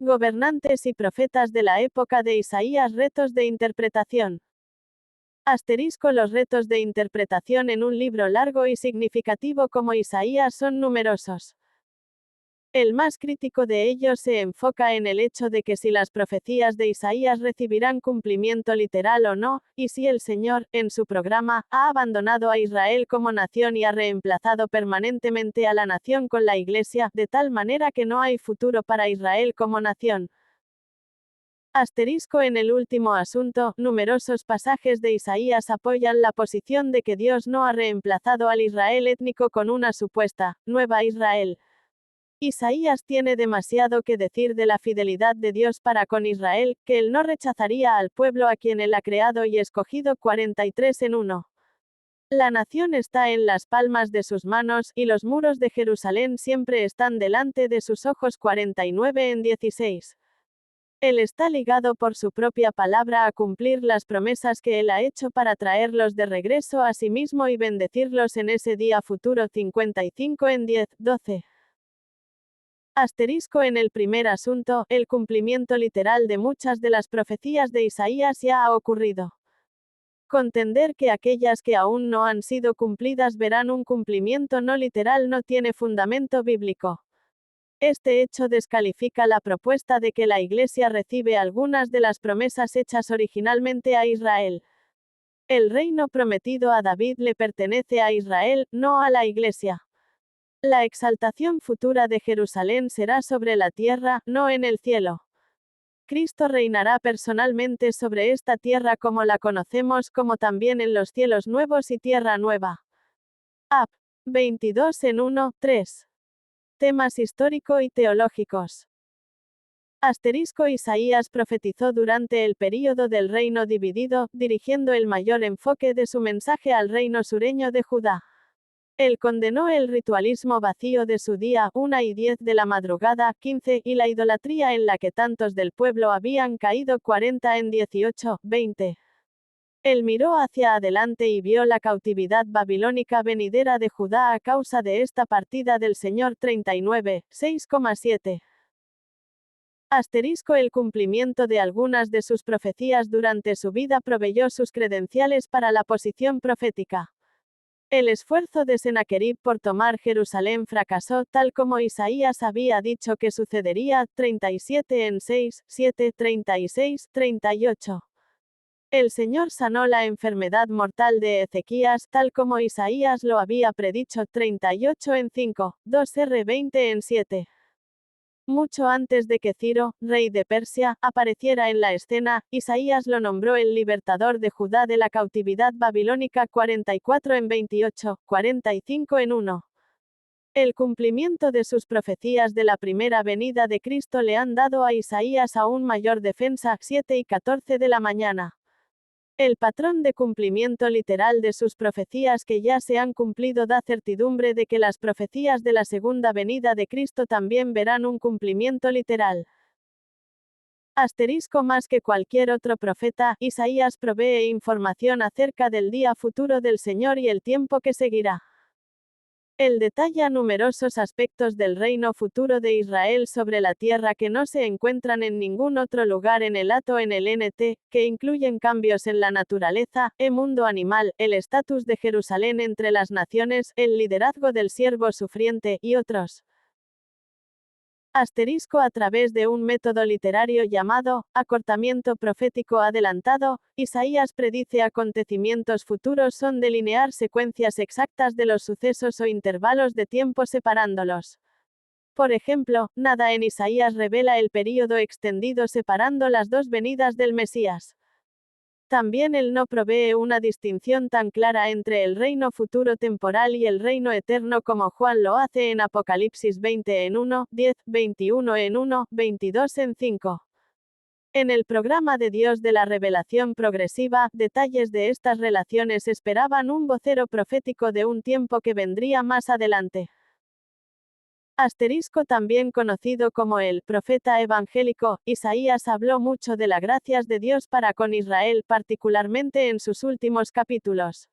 Gobernantes y profetas de la época de Isaías. Retos de interpretación. Los retos de interpretación en un libro largo y significativo como Isaías son numerosos. El más crítico de ellos se enfoca en el hecho de que si las profecías de Isaías recibirán cumplimiento literal o no, y si el Señor, en su programa, ha abandonado a Israel como nación y ha reemplazado permanentemente a la nación con la Iglesia, de tal manera que no hay futuro para Israel como nación. En el último asunto, numerosos pasajes de Isaías apoyan la posición de que Dios no ha reemplazado al Israel étnico con una supuesta, nueva Israel. Isaías tiene demasiado que decir de la fidelidad de Dios para con Israel, que él no rechazaría al pueblo a quien él ha creado y escogido 43:1. La nación está en las palmas de sus manos, y los muros de Jerusalén siempre están delante de sus ojos 49:16. Él está ligado por su propia palabra a cumplir las promesas que él ha hecho para traerlos de regreso a sí mismo y bendecirlos en ese día futuro 55:10-12. En el primer asunto, el cumplimiento literal de muchas de las profecías de Isaías ya ha ocurrido. Contender que aquellas que aún no han sido cumplidas verán un cumplimiento no literal no tiene fundamento bíblico. Este hecho descalifica la propuesta de que la Iglesia recibe algunas de las promesas hechas originalmente a Israel. El reino prometido a David le pertenece a Israel, no a la Iglesia. La exaltación futura de Jerusalén será sobre la tierra, no en el cielo. Cristo reinará personalmente sobre esta tierra como la conocemos, como también en los cielos nuevos y tierra nueva. Ap. 22:1-3. Temas histórico y teológicos. Isaías profetizó durante el período del reino dividido, dirigiendo el mayor enfoque de su mensaje al reino sureño de Judá. Él condenó el ritualismo vacío de su día, 1:10 de la madrugada, 15, y la idolatría en la que tantos del pueblo habían caído, 40:18-20. Él miró hacia adelante y vio la cautividad babilónica venidera de Judá a causa de esta partida del Señor, 39:6,7. El cumplimiento de algunas de sus profecías durante su vida proveyó sus credenciales para la posición profética. El esfuerzo de Sennacherib por tomar Jerusalén fracasó, tal como Isaías había dicho que sucedería, 37:6, 7, 36, 38. El Señor sanó la enfermedad mortal de Ezequías, tal como Isaías lo había predicho, 38:5, 2 20:7. Mucho antes de que Ciro, rey de Persia, apareciera en la escena, Isaías lo nombró el libertador de Judá de la cautividad babilónica, 44:28, 45:1. El cumplimiento de sus profecías de la primera venida de Cristo le han dado a Isaías aún mayor defensa, 7:14 de la mañana. El patrón de cumplimiento literal de sus profecías que ya se han cumplido da certidumbre de que las profecías de la segunda venida de Cristo también verán un cumplimiento literal. Más que cualquier otro profeta, Isaías provee información acerca del día futuro del Señor y el tiempo que seguirá. Él detalla numerosos aspectos del reino futuro de Israel sobre la tierra que no se encuentran en ningún otro lugar en el NT, que incluyen cambios en la naturaleza, el mundo animal, el estatus de Jerusalén entre las naciones, el liderazgo del siervo sufriente, y otros. A través de un método literario llamado acortamiento profético adelantado, Isaías predice acontecimientos futuros son delinear secuencias exactas de los sucesos o intervalos de tiempo separándolos. Por ejemplo, nada en Isaías revela el período extendido separando las dos venidas del Mesías. También él no provee una distinción tan clara entre el reino futuro temporal y el reino eterno como Juan lo hace en Apocalipsis 20:1, 10, 21:1, 22:5. En el programa de Dios de la revelación progresiva, detalles de estas relaciones esperaban un vocero profético de un tiempo que vendría más adelante. También conocido como el profeta evangélico, Isaías habló mucho de las gracias de Dios para con Israel, particularmente en sus últimos capítulos.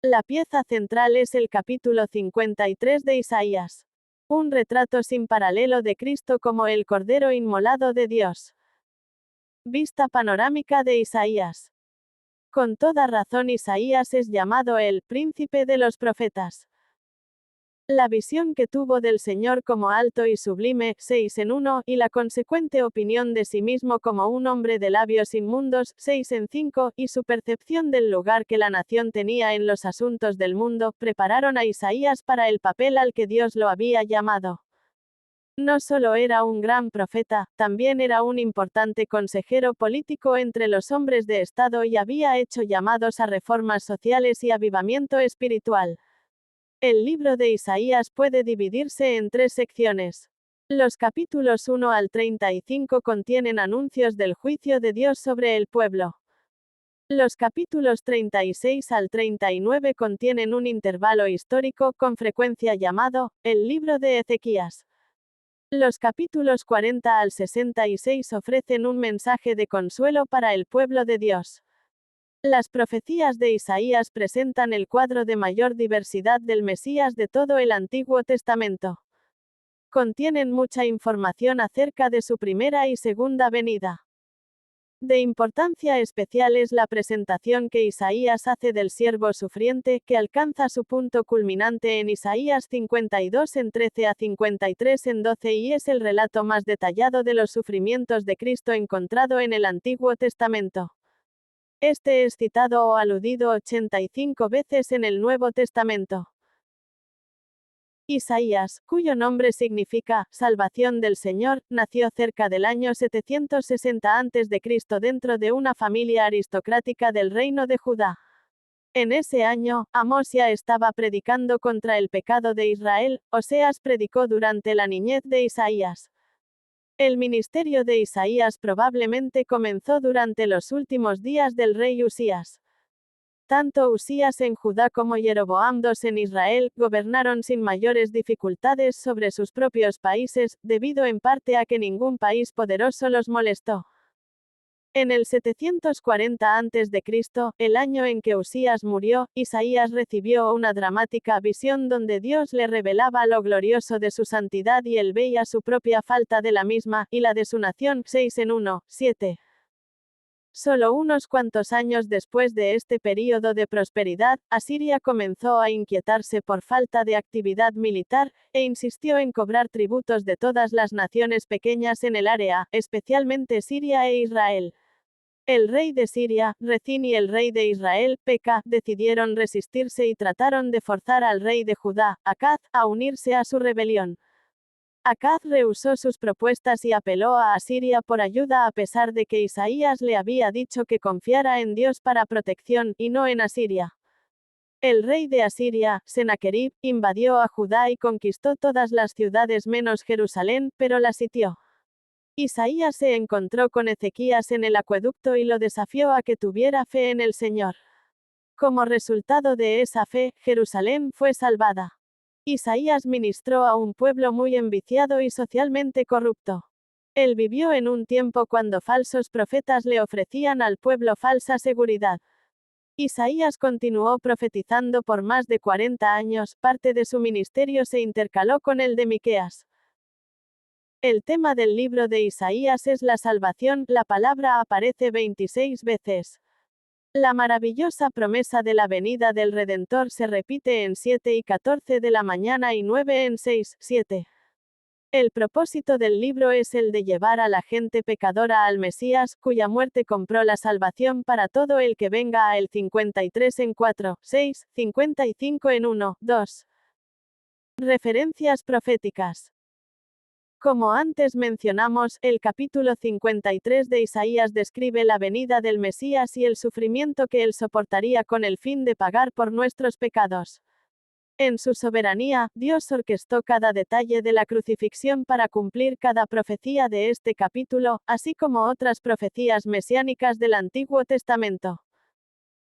La pieza central es el capítulo 53 de Isaías. Un retrato sin paralelo de Cristo como el Cordero inmolado de Dios. Vista panorámica de Isaías. Con toda razón Isaías es llamado el príncipe de los profetas. La visión que tuvo del Señor como alto y sublime, 6 en 1, y la consecuente opinión de sí mismo como un hombre de labios inmundos, 6 en 5, y su percepción del lugar que la nación tenía en los asuntos del mundo, prepararon a Isaías para el papel al que Dios lo había llamado. No solo era un gran profeta, también era un importante consejero político entre los hombres de Estado y había hecho llamados a reformas sociales y avivamiento espiritual. El libro de Isaías puede dividirse en 3 secciones. Los capítulos 1 al 35 contienen anuncios del juicio de Dios sobre el pueblo. Los capítulos 36 al 39 contienen un intervalo histórico, con frecuencia llamado, el libro de Ezequías. Los capítulos 40 al 66 ofrecen un mensaje de consuelo para el pueblo de Dios. Las profecías de Isaías presentan el cuadro de mayor diversidad del Mesías de todo el Antiguo Testamento. Contienen mucha información acerca de su primera y segunda venida. De importancia especial es la presentación que Isaías hace del siervo sufriente, que alcanza su punto culminante en Isaías 52 en 13 a 53 en 12 y es el relato más detallado de los sufrimientos de Cristo encontrado en el Antiguo Testamento. Este es citado o aludido 85 veces en el Nuevo Testamento. Isaías, cuyo nombre significa salvación del Señor, nació cerca del año 760 a.C. dentro de una familia aristocrática del reino de Judá. En ese año, Amosia estaba predicando contra el pecado de Israel, Oseas predicó durante la niñez de Isaías. El ministerio de Isaías probablemente comenzó durante los últimos días del rey Usías. Tanto Usías en Judá como Jeroboam II en Israel gobernaron sin mayores dificultades sobre sus propios países, debido en parte a que ningún país poderoso los molestó. En el 740 a.C., el año en que Usías murió, Isaías recibió una dramática visión donde Dios le revelaba lo glorioso de su santidad y él veía su propia falta de la misma, y la de su nación, 6 en 1, 7. Solo unos cuantos años después de este período de prosperidad, Asiria comenzó a inquietarse por falta de actividad militar, e insistió en cobrar tributos de todas las naciones pequeñas en el área, especialmente Siria e Israel. El rey de Siria, Rezín y el rey de Israel, Peca, decidieron resistirse y trataron de forzar al rey de Judá, Acaz, a unirse a su rebelión. Acaz rehusó sus propuestas y apeló a Asiria por ayuda a pesar de que Isaías le había dicho que confiara en Dios para protección, y no en Asiria. El rey de Asiria, Senaquerib, invadió a Judá y conquistó todas las ciudades menos Jerusalén, pero la sitió. Isaías se encontró con Ezequías en el acueducto y lo desafió a que tuviera fe en el Señor. Como resultado de esa fe, Jerusalén fue salvada. Isaías ministró a un pueblo muy enviciado y socialmente corrupto. Él vivió en un tiempo cuando falsos profetas le ofrecían al pueblo falsa seguridad. Isaías continuó profetizando por más de 40 años, parte de su ministerio se intercaló con el de Miqueas. El tema del libro de Isaías es la salvación, la palabra aparece 26 veces. La maravillosa promesa de la venida del Redentor se repite en 7 y 14 de la mañana y 9 en 6, 7. El propósito del libro es el de llevar a la gente pecadora al Mesías, cuya muerte compró la salvación para todo el que venga a él. 53 en 4, 6, 55 en 1, 2. Referencias proféticas. Como antes mencionamos, el capítulo 53 de Isaías describe la venida del Mesías y el sufrimiento que él soportaría con el fin de pagar por nuestros pecados. En su soberanía, Dios orquestó cada detalle de la crucifixión para cumplir cada profecía de este capítulo, así como otras profecías mesiánicas del Antiguo Testamento.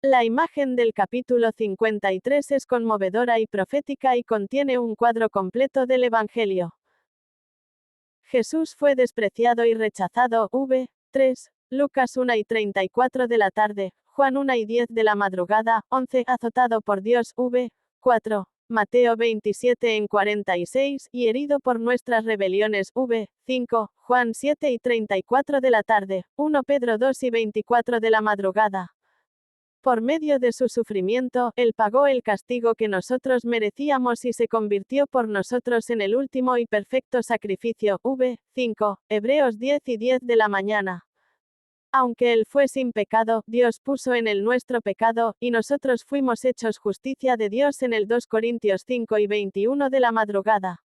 La imagen del capítulo 53 es conmovedora y profética y contiene un cuadro completo del Evangelio. Jesús fue despreciado y rechazado, v. 3, Lucas 1 y 34 de la tarde, Juan 1 y 10 de la madrugada, 11, azotado por Dios, v. 4, Mateo 27 en 46, y herido por nuestras rebeliones, v. 5, Juan 7 y 34 de la tarde, 1 Pedro 2 y 24 de la madrugada. Por medio de su sufrimiento, Él pagó el castigo que nosotros merecíamos y se convirtió por nosotros en el último y perfecto sacrificio, v. 5, Hebreos 10 y 10 de la mañana. Aunque Él fue sin pecado, Dios puso en Él nuestro pecado, y nosotros fuimos hechos justicia de Dios en el 2 Corintios 5 y 21 de la madrugada.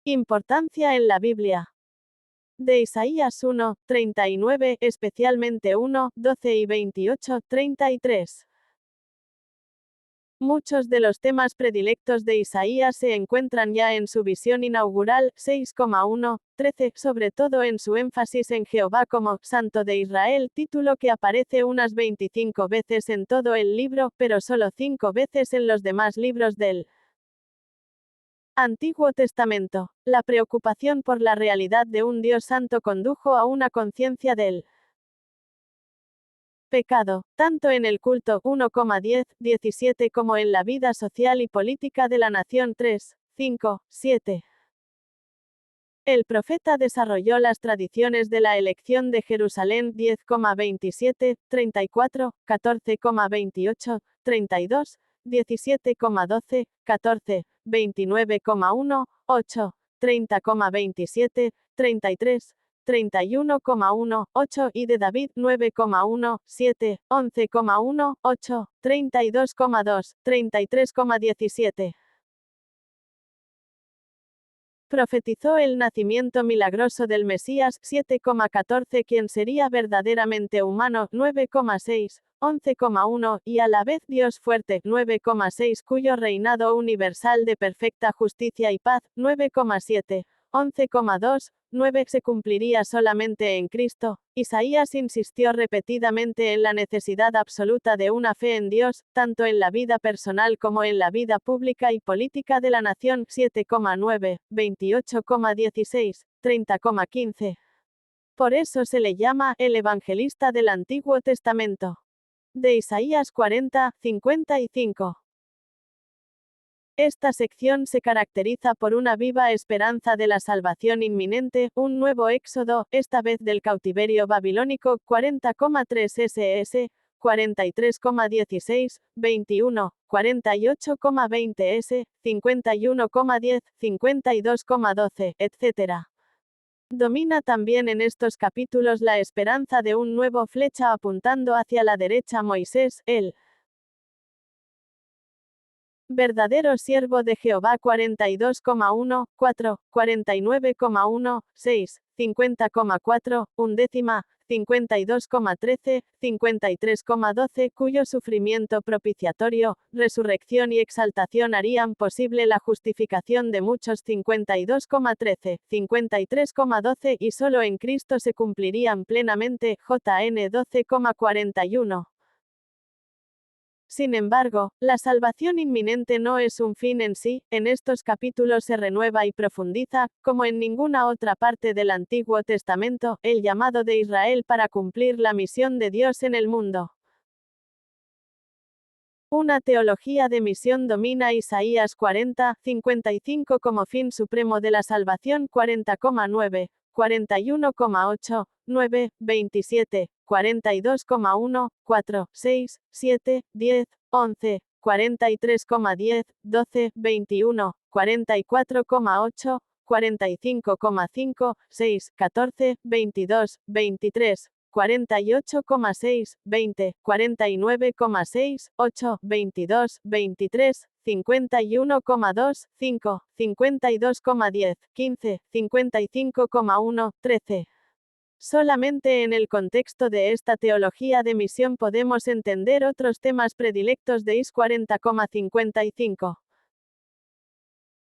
Importancia en la Biblia. De Isaías 1, 39, especialmente 1, 12 y 28, 33. Muchos de los temas predilectos de Isaías se encuentran ya en su visión inaugural, 6,1, 13, sobre todo en su énfasis en Jehová como Santo de Israel, título que aparece unas 25 veces en todo el libro, pero solo 5 veces en los demás libros del Antiguo Testamento. La preocupación por la realidad de un Dios santo condujo a una conciencia del pecado, tanto en el culto 1,10, 17 como en la vida social y política de la nación 3, 5, 7. El profeta desarrolló las tradiciones de la elección de Jerusalén 10,27, 34, 14,28, 32, 17,12, 14, 29,1, 8, 30,27, 33, 31,1, 8 y de David 9,1, 7, 11,1, 8, 32,2, 33,17. Profetizó el nacimiento milagroso del Mesías 7,14, quien sería verdaderamente humano 9,6, 11,1 y a la vez Dios fuerte 9,6, cuyo reinado universal de perfecta justicia y paz 9,7, 11,2, 9 se cumpliría solamente en Cristo. Isaías insistió repetidamente en la necesidad absoluta de una fe en Dios, tanto en la vida personal como en la vida pública y política de la nación 7,9, 28,16, 30,15. Por eso se le llama el evangelista del Antiguo Testamento. De Isaías 40, 55. Esta sección se caracteriza por una viva esperanza de la salvación inminente, un nuevo éxodo, esta vez del cautiverio babilónico, 40,3 ss, 43,16, 21, 48,20 s, 51,10, 52,12, etc. Domina también en estos capítulos la esperanza de un nuevo flecha apuntando hacia la derecha Moisés, el verdadero siervo de Jehová 42,1, 4, 49,1, 6, 50,4, undécima, 52,13, 53,12, cuyo sufrimiento propiciatorio, resurrección y exaltación harían posible la justificación de muchos 52,13, 53,12 y solo en Cristo se cumplirían plenamente, JN 12,41. Sin embargo, la salvación inminente no es un fin en sí, en estos capítulos se renueva y profundiza, como en ninguna otra parte del Antiguo Testamento, el llamado de Israel para cumplir la misión de Dios en el mundo. Una teología de misión domina Isaías 40, 55 como fin supremo de la salvación 40,9, 41,8, 9, 27, 42,1, 4, 6, 7, 10, 11, 43,10, 12, 21, 44,8, 45,5, 6, 14, 22, 23, 48,6, 20, 49,6, 8, 22, 23, 51,2, 5, 52,10, 15, 55,1, 13. Solamente en el contexto de esta teología de misión podemos entender otros temas predilectos de IS 40,55.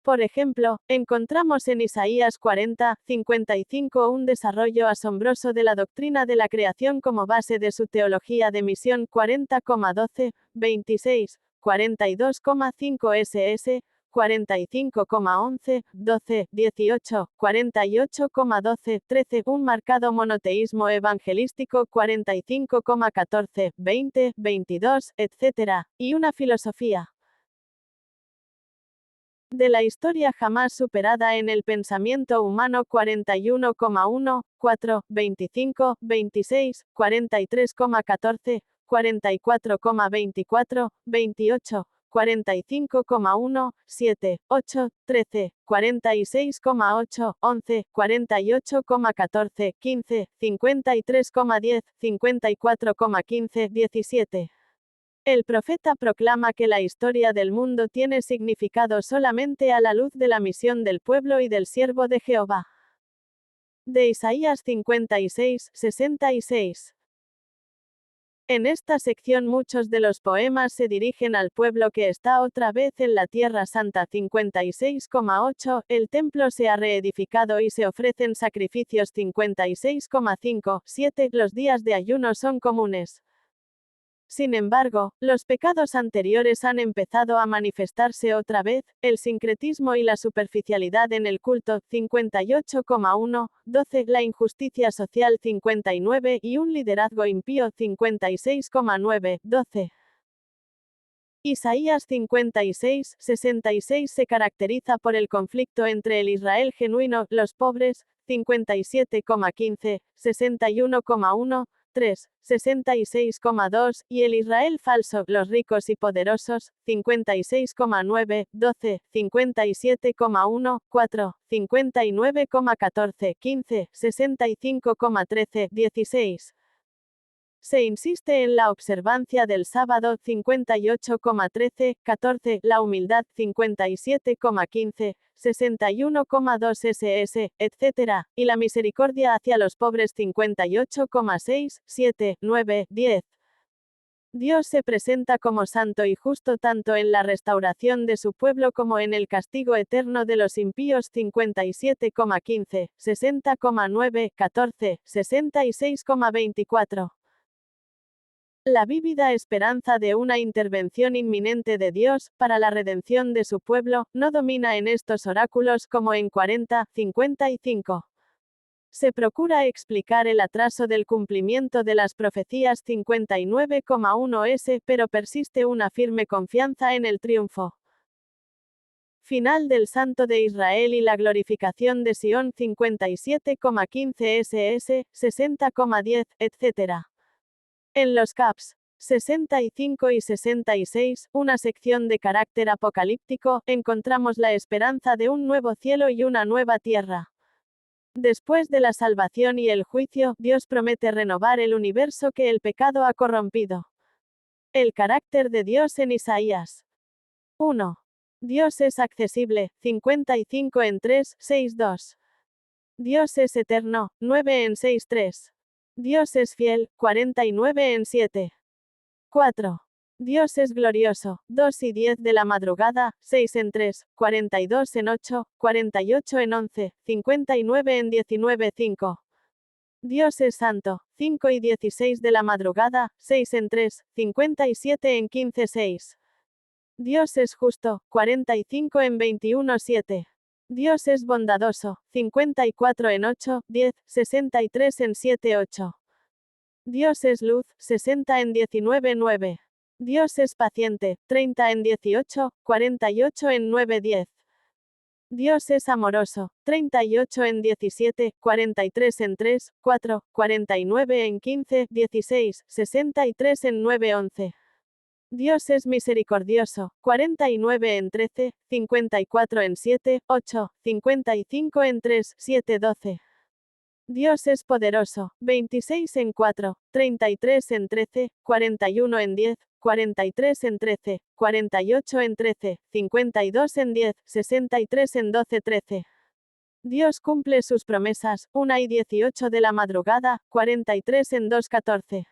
Por ejemplo, encontramos en Isaías 40, 55 un desarrollo asombroso de la doctrina de la creación como base de su teología de misión 40,12, 26, 42,5 ss, 45,11, 12, 18, 48,12, 13, un marcado monoteísmo evangelístico 45,14, 20, 22, etc., y una filosofía de la historia jamás superada en el pensamiento humano 41,1, 4, 25, 26, 43,14, 44,24, 28, 45,1, 7, 8, 13, 46,8, 11, 48,14, 15, 53,10, 54,15, 17. El profeta proclama que la historia del mundo tiene significado solamente a la luz de la misión del pueblo y del siervo de Jehová. De Isaías 56, 66. En esta sección muchos de los poemas se dirigen al pueblo que está otra vez en la Tierra Santa 56,8, el templo se ha reedificado y se ofrecen sacrificios 56,5, 7, los días de ayuno son comunes. Sin embargo, los pecados anteriores han empezado a manifestarse otra vez, el sincretismo y la superficialidad en el culto 58,1, 12, la injusticia social 59 y un liderazgo impío 56,9, 12. Isaías 56, 66 se caracteriza por el conflicto entre el Israel genuino, los pobres, 57,15, 61,1, 3, 66,2, y el Israel falso, los ricos y poderosos, 56,9, 12, 57,1, 4, 59,14, 15, 65,13, 16. Se insiste en la observancia del sábado 58,13, 14, la humildad 57,15, 61,2 ss, etc., y la misericordia hacia los pobres 58,6, 7, 9, 10. Dios se presenta como santo y justo tanto en la restauración de su pueblo como en el castigo eterno de los impíos 57,15, 60,9, 14, 66,24. La vívida esperanza de una intervención inminente de Dios, para la redención de su pueblo, no domina en estos oráculos como en 40, 55. Se procura explicar el atraso del cumplimiento de las profecías 59,1 s, pero persiste una firme confianza en el triunfo final del Santo de Israel y la glorificación de Sión 57,15 ss, 60,10, etc. En los caps 65 y 66, una sección de carácter apocalíptico, encontramos la esperanza de un nuevo cielo y una nueva tierra. Después de la salvación y el juicio, Dios promete renovar el universo que el pecado ha corrompido. El carácter de Dios en Isaías 1. Dios es accesible, 55 en 3, 6, 2. Dios es eterno, 9 en 6, 3. Dios es fiel, 49 en 7. 4. Dios es glorioso, 2 y 10 de la madrugada, 6 en 3, 42 en 8, 48 en 11, 59 en 19, 5. Dios es santo, 5 y 16 de la madrugada, 6 en 3, 57 en 15, 6. Dios es justo, 45 en 21, 7. Dios es bondadoso, 54 en 8, 10, 63 en 7, 8. Dios es luz, 60 en 19, 9. Dios es paciente, 30 en 18, 48 en 9, 10. Dios es amoroso, 38 en 17, 43 en 3, 4, 49 en 15, 16, 63 en 9, 11. Dios es misericordioso, 49 en 13, 54 en 7, 8, 55 en 3, 7, 12. Dios es poderoso, 26 en 4, 33 en 13, 41 en 10, 43 en 13, 48 en 13, 52 en 10, 63 en 12, 13. Dios cumple sus promesas, 1 y 18 de la madrugada, 43 en 2, 14.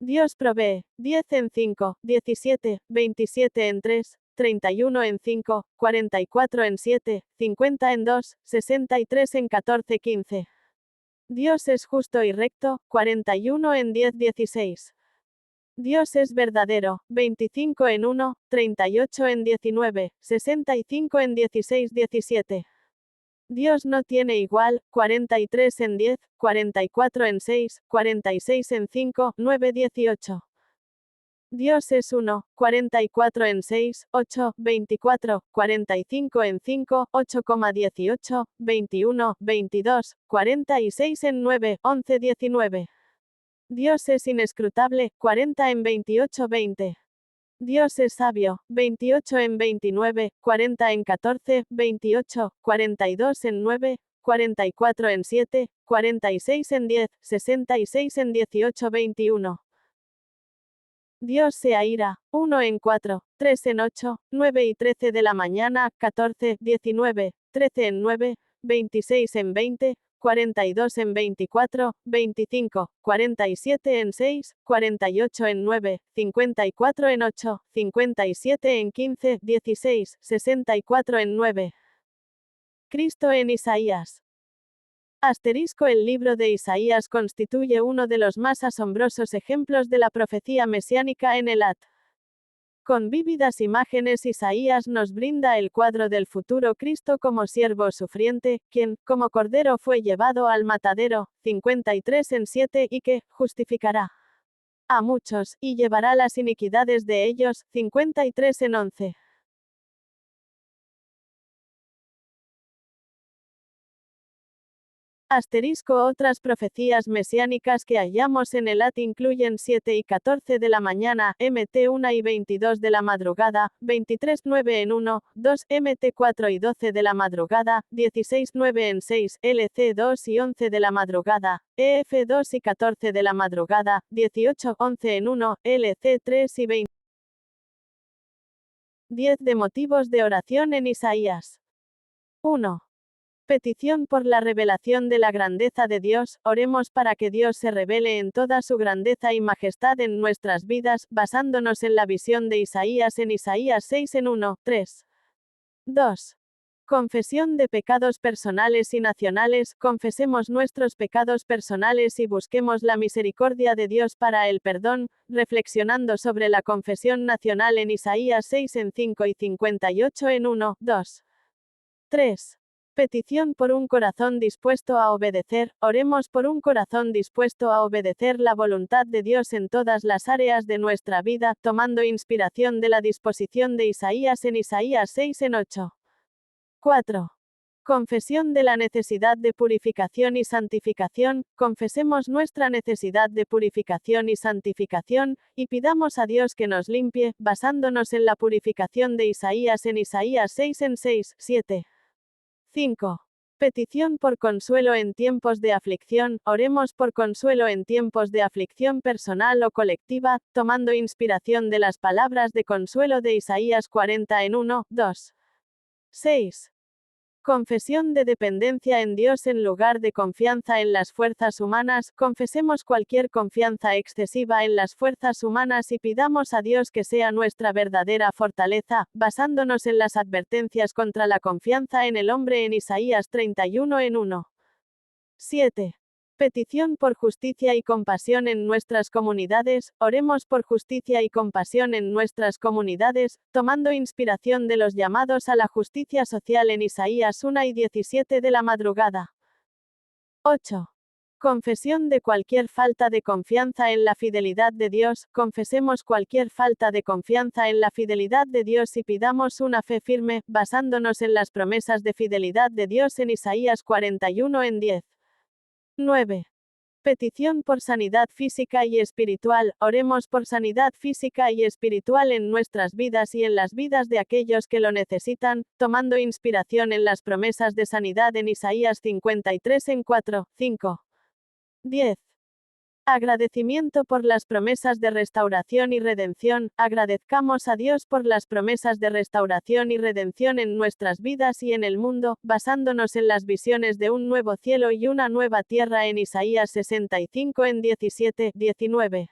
Dios provee, 10 en 5, 17, 27 en 3, 31 en 5, 44 en 7, 50 en 2, 63 en 14, 15. Dios es justo y recto, 41 en 10, 16. Dios es verdadero, 25 en 1, 38 en 19, 65 en 16, 17. Dios no tiene igual, 43 en 10, 44 en 6, 46 en 5, 9, 18. Dios es 1, 44 en 6, 8, 24, 45 en 5, 8,18, 21, 22, 46 en 9, 11, 19. Dios es inescrutable, 40 en 28, 20. Dios es sabio, 28 en 29, 40 en 14, 28, 42 en 9, 44 en 7, 46 en 10, 66 en 18, 21. Dios se aira, 1 en 4, 3 en 8, 9 y 13 de la mañana, 14, 19, 13 en 9, 26 en 20, 42 en 24, 25, 47 en 6, 48 en 9, 54 en 8, 57 en 15, 16, 64 en 9. Cristo en Isaías. El libro de Isaías constituye uno de los más asombrosos ejemplos de la profecía mesiánica en el At. Con vívidas imágenes Isaías nos brinda el cuadro del futuro Cristo como siervo sufriente, quien, como cordero fue llevado al matadero, 53 en 7 y que, justificará a muchos, y llevará las iniquidades de ellos, 53 en 11. Otras profecías mesiánicas que hallamos en el At incluyen 7 y 14 de la mañana, Mt 1 y 22 de la madrugada, 23 9 en 1, 2 Mt 4 y 12 de la madrugada, 16 9 en 6, LC 2 y 11 de la madrugada, EF 2 y 14 de la madrugada, 18 11 en 1, LC 3 y 20. 10 de motivos de oración en Isaías. 1. Petición por la revelación de la grandeza de Dios. Oremos para que Dios se revele en toda su grandeza y majestad en nuestras vidas, basándonos en la visión de Isaías en Isaías 6 en 1, 3. 2. Confesión de pecados personales y nacionales. Confesemos nuestros pecados personales y busquemos la misericordia de Dios para el perdón, reflexionando sobre la confesión nacional en Isaías 6 en 5 y 58 en 1, 2. 3. Petición por un corazón dispuesto a obedecer. Oremos por un corazón dispuesto a obedecer la voluntad de Dios en todas las áreas de nuestra vida, tomando inspiración de la disposición de Isaías en Isaías 6 en 8. 4. Confesión de la necesidad de purificación y santificación. Confesemos nuestra necesidad de purificación y santificación, y pidamos a Dios que nos limpie, basándonos en la purificación de Isaías en Isaías 6 en 6, 7. 5. Petición por consuelo en tiempos de aflicción. Oremos por consuelo en tiempos de aflicción personal o colectiva, tomando inspiración de las palabras de consuelo de Isaías 40 en 1, 2. 6. Confesión de dependencia en Dios en lugar de confianza en las fuerzas humanas. Confesemos cualquier confianza excesiva en las fuerzas humanas y pidamos a Dios que sea nuestra verdadera fortaleza, basándonos en las advertencias contra la confianza en el hombre en Isaías 31 en 1. 7. Petición por justicia y compasión en nuestras comunidades. Oremos por justicia y compasión en nuestras comunidades, tomando inspiración de los llamados a la justicia social en Isaías 1 y 17 de la madrugada. 8. Confesión de cualquier falta de confianza en la fidelidad de Dios. Confesemos cualquier falta de confianza en la fidelidad de Dios y pidamos una fe firme, basándonos en las promesas de fidelidad de Dios en Isaías 41 en 10. 9. Petición por sanidad física y espiritual. Oremos por sanidad física y espiritual en nuestras vidas y en las vidas de aquellos que lo necesitan, tomando inspiración en las promesas de sanidad en Isaías 53 en 4, 5. 10. Agradecimiento por las promesas de restauración y redención. Agradezcamos a Dios por las promesas de restauración y redención en nuestras vidas y en el mundo, basándonos en las visiones de un nuevo cielo y una nueva tierra en Isaías 65 en 17, 19.